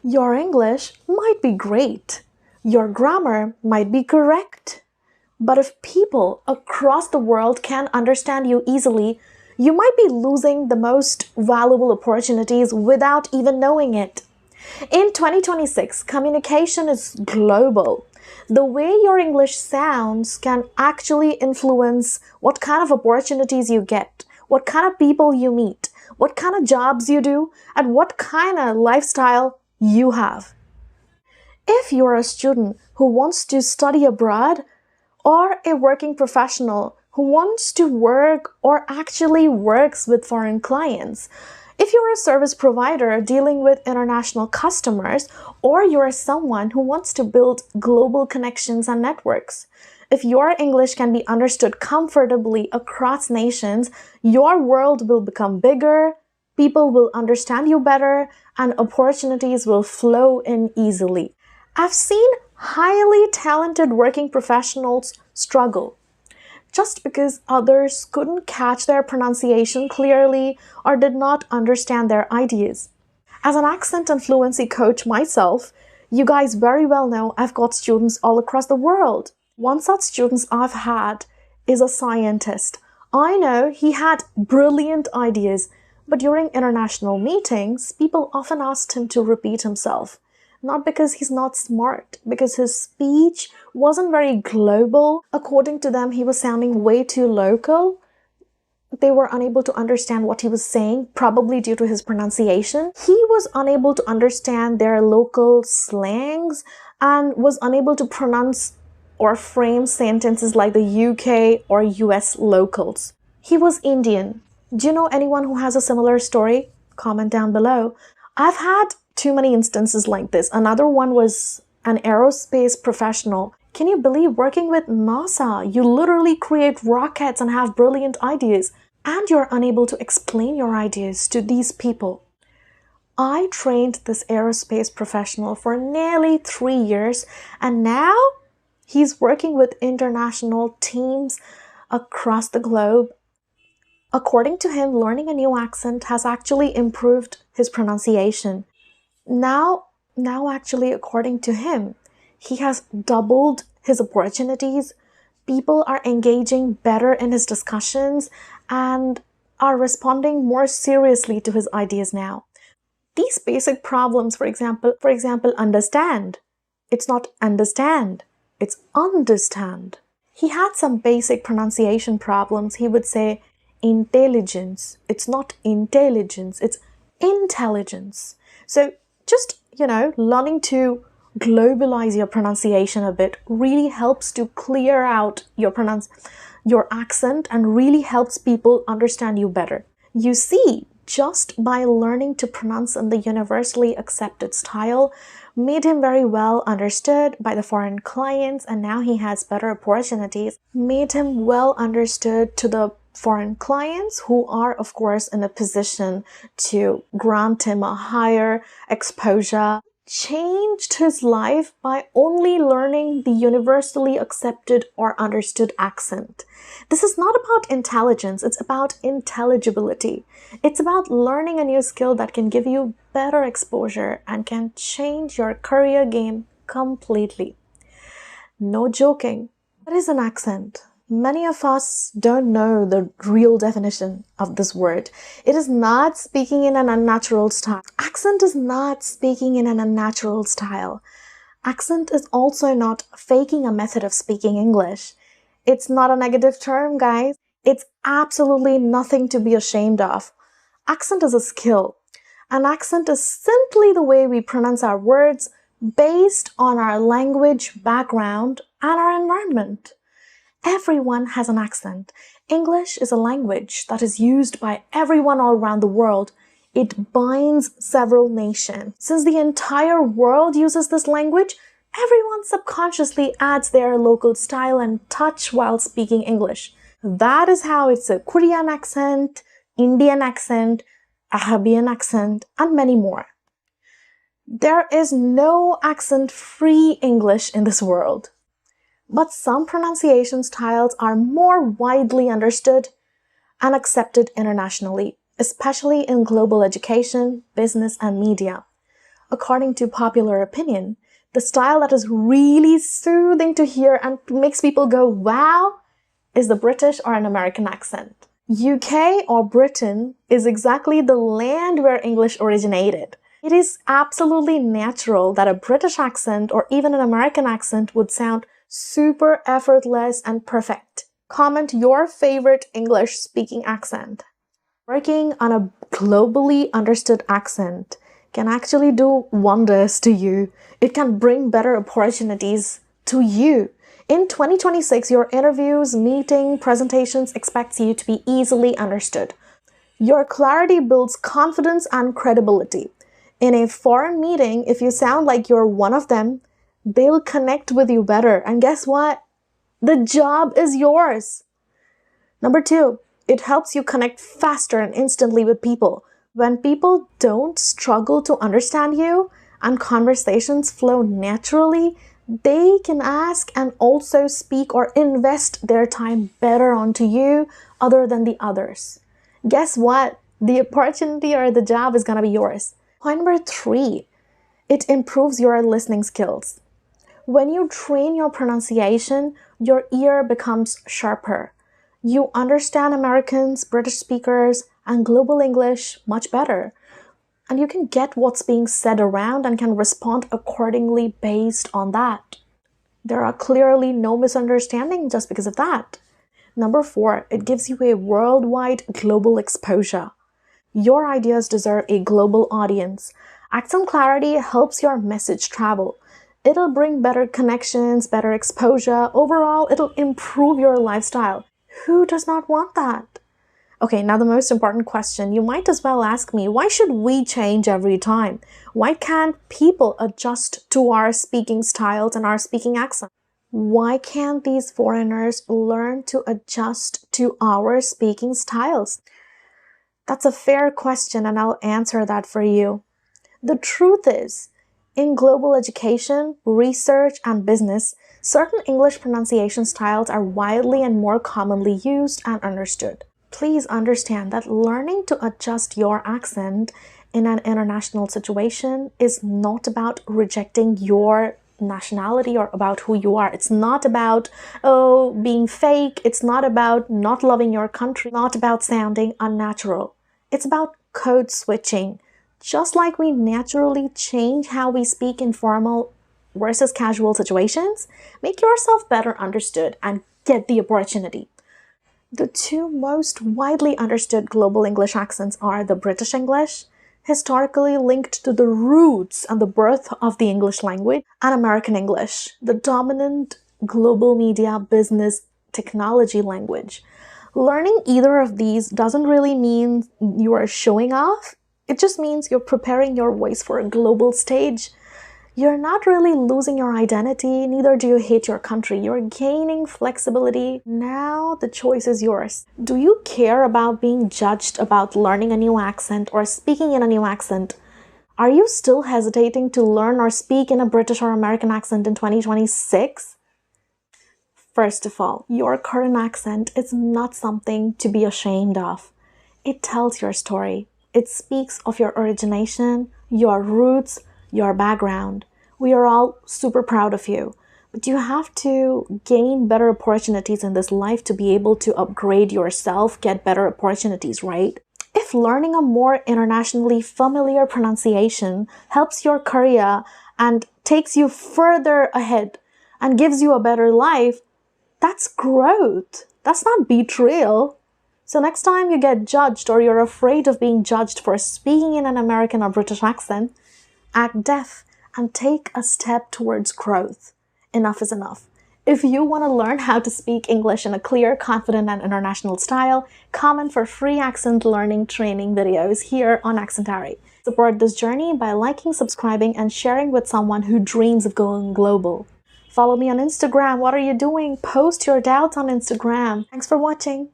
Your English might be great. Your grammar might be correct. But if people across the world can understand you easily, you might be losing the most valuable opportunities without even knowing it. In 2026, communication is global. The way your English sounds can actually influence what kind of opportunities you get, what kind of people you meet, what kind of jobs you do, and what kind of lifestyle you have. If you're a student who wants to study abroad, or a working professional who wants to work or actually works with foreign clients, if you're a service provider dealing with international customers, or you're someone who wants to build global connections and networks, if your English can be understood comfortably across nations, your world will become bigger, people will understand you better, and opportunities will flow in easily. I've seen highly talented working professionals struggle just because others couldn't catch their pronunciation clearly or did not understand their ideas. As an accent and fluency coach myself, you guys very well know I've got students all across the world. One such student I've had is a scientist. I know he had brilliant ideas, but during international meetings, people often asked him to repeat himself. Not because he's not smart, because his speech wasn't very global. According to them, he was sounding way too local. They were unable to understand what he was saying, probably due to his pronunciation. He was unable to understand their local slangs and was unable to pronounce or frame sentences like the UK or US locals. He was Indian. Do you know anyone who has a similar story? Comment down below. I've had too many instances like this. Another one was an aerospace professional. Can you believe working with NASA? You literally create rockets and have brilliant ideas, and you're unable to explain your ideas to these people. I trained this aerospace professional for nearly 3 years, and now he's working with international teams across the globe. According to him, learning a new accent has actually improved his pronunciation. Now actually, according to him, he has doubled his opportunities. People are engaging better in his discussions and are responding more seriously to his ideas now. These basic problems, for example, understand. It's not understand, it's understand. He had some basic pronunciation problems. He would say intelligence. It's not intelligence, it's intelligence. So just, learning to globalize your pronunciation a bit really helps to clear out your accent and really helps people understand you better. You see, just by learning to pronounce in the universally accepted style made him very well understood by the foreign clients, and now he has better opportunities, made him well understood to the foreign clients who are, of course, in a position to grant him a higher exposure, changed his life by only learning the universally accepted or understood accent. This is not about intelligence, it's about intelligibility. It's about learning a new skill that can give you better exposure and can change your career game completely. No joking. What is an accent? Many of us don't know the real definition of this word. It is not speaking in an unnatural style. Accent is not speaking in an unnatural style. Accent is also not faking a method of speaking English. It's not a negative term, guys. It's absolutely nothing to be ashamed of. Accent is a skill. An accent is simply the way we pronounce our words based on our language background and our environment. Everyone has an accent. English is a language that is used by everyone all around the world. It binds several nations. Since the entire world uses this language, everyone subconsciously adds their local style and touch while speaking English. That is how it's a Korean accent, Indian accent, Arabian accent, and many more. There is no accent-free English in this world. But some pronunciation styles are more widely understood and accepted internationally, especially in global education, business, and media. According to popular opinion, the style that is really soothing to hear and makes people go, wow, is the British or an American accent. UK or Britain is exactly the land where English originated. It is absolutely natural that a British accent or even an American accent would sound super effortless and perfect. Comment your favorite English speaking accent. Working on a globally understood accent can actually do wonders to you. It can bring better opportunities to you. In 2026, your interviews, meeting, presentations expects you to be easily understood. Your clarity builds confidence and credibility. In a foreign meeting, if you sound like you're one of them, they'll connect with you better. And guess what? The job is yours. Number 2, it helps you connect faster and instantly with people. When people don't struggle to understand you and conversations flow naturally, they can ask and also speak or invest their time better onto you other than the others. Guess what? The opportunity or the job is going to be yours. Point number 3, it improves your listening skills. When you train your pronunciation, your ear becomes sharper. You understand Americans, British speakers, and global English much better. And you can get what's being said around and can respond accordingly based on that. There are clearly no misunderstandings just because of that. Number 4, it gives you a worldwide global exposure. Your ideas deserve a global audience. Accent clarity helps your message travel. It'll bring better connections, better exposure. Overall, it'll improve your lifestyle. Who does not want that? Okay, now the most important question. You might as well ask me, why should we change every time? Why can't people adjust to our speaking styles and our speaking accent? Why can't these foreigners learn to adjust to our speaking styles? That's a fair question, and I'll answer that for you. The truth is, in global education, research, and business, certain English pronunciation styles are widely and more commonly used and understood. Please understand that learning to adjust your accent in an international situation is not about rejecting your nationality or about who you are. It's not about, being fake. It's not about not loving your country, not about sounding unnatural. It's about code switching. Just like we naturally change how we speak in formal versus casual situations, make yourself better understood and get the opportunity. The 2 most widely understood global English accents are the British English, historically linked to the roots and the birth of the English language, and American English, the dominant global media, business, technology language. Learning either of these doesn't really mean you are showing off. It just means you're preparing your voice for a global stage. You're not really losing your identity, neither do you hate your country. You're gaining flexibility. Now the choice is yours. Do you care about being judged about learning a new accent or speaking in a new accent? Are you still hesitating to learn or speak in a British or American accent in 2026? First of all, your current accent is not something to be ashamed of. It tells your story. It speaks of your origination, your roots, your background. We are all super proud of you. But you have to gain better opportunities in this life to be able to upgrade yourself, get better opportunities, right? If learning a more internationally familiar pronunciation helps your career and takes you further ahead and gives you a better life, that's growth. That's not betrayal. So next time you get judged or you're afraid of being judged for speaking in an American or British accent, act deaf and take a step towards growth. Enough is enough. If you want to learn how to speak English in a clear, confident, and international style, comment for free accent learning training videos here on AccentAri. Support this journey by liking, subscribing, and sharing with someone who dreams of going global. Follow me on Instagram. What are you doing? Post your doubts on Instagram. Thanks for watching.